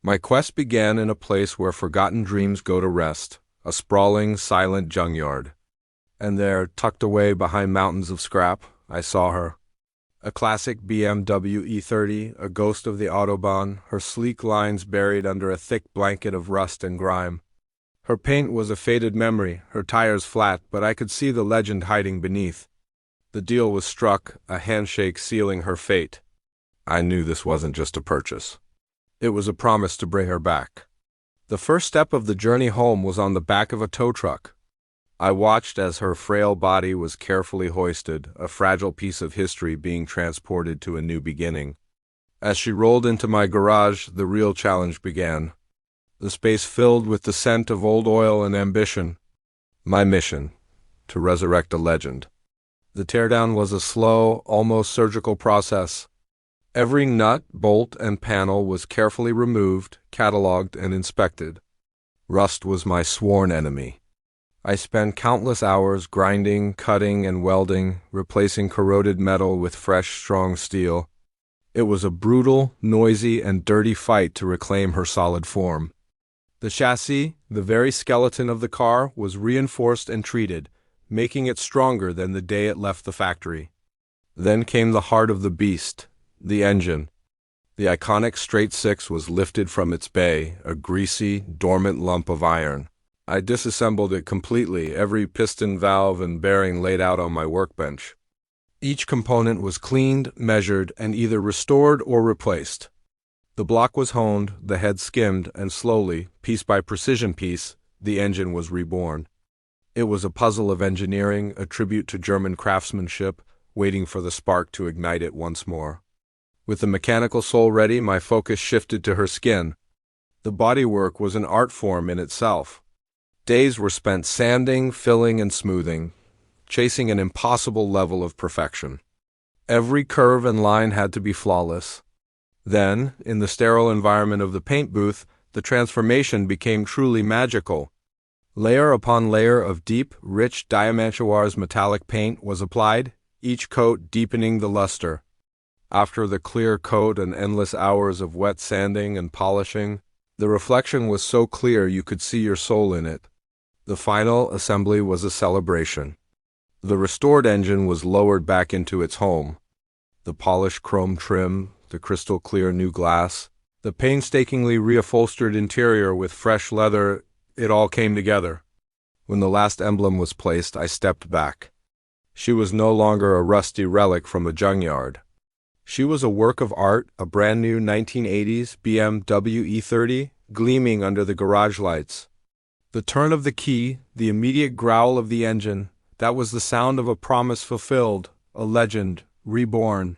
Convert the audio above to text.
My quest began in a place where forgotten dreams go to rest, a sprawling, silent junkyard. And there, tucked away behind mountains of scrap, I saw her. A classic BMW E30, a ghost of the Autobahn, her sleek lines buried under a thick blanket of rust and grime. Her paint was a faded memory, her tires flat, but I could see the legend hiding beneath. The deal was struck, a handshake sealing her fate. I knew this wasn't just a purchase. It was a promise to bring her back. The first step of the journey home was on the back of a tow truck. I watched as her frail body was carefully hoisted, a fragile piece of history being transported to a new beginning. As she rolled into my garage, the real challenge began. The space filled with the scent of old oil and ambition. My mission: to resurrect a legend. The teardown was a slow, almost surgical process. Every nut, bolt, and panel was carefully removed, cataloged, and inspected. Rust was my sworn enemy. I spent countless hours grinding, cutting, and welding, replacing corroded metal with fresh, strong steel. It was a brutal, noisy, and dirty fight to reclaim her solid form. The chassis, the very skeleton of the car, was reinforced and treated, making it stronger than the day it left the factory. Then came the heart of the beast, the engine. The iconic straight six was lifted from its bay, a greasy, dormant lump of iron. I disassembled it completely, every piston, valve, and bearing laid out on my workbench. Each component was cleaned, measured, and either restored or replaced. The block was honed, the head skimmed, and slowly, piece by precision piece, the engine was reborn. It was a puzzle of engineering, a tribute to German craftsmanship, waiting for the spark to ignite it once more. With the mechanical soul ready, my focus shifted to her skin. The bodywork was an art form in itself. Days were spent sanding, filling, and smoothing, chasing an impossible level of perfection. Every curve and line had to be flawless. Then, in the sterile environment of the paint booth, the transformation became truly magical. Layer upon layer of deep, rich Diamanchoir's metallic paint was applied, each coat deepening the luster. After the clear coat and endless hours of wet sanding and polishing, the reflection was so clear you could see your soul in it. The final assembly was a celebration. The restored engine was lowered back into its home. The polished chrome trim, the crystal clear new glass, the painstakingly reupholstered interior with fresh leather, it all came together. When the last emblem was placed, I stepped back. She was no longer a rusty relic from a junkyard. She was a work of art, a brand new 1980s BMW E30, gleaming under the garage lights. The turn of the key, the immediate growl of the engine, that was the sound of a promise fulfilled, a legend reborn.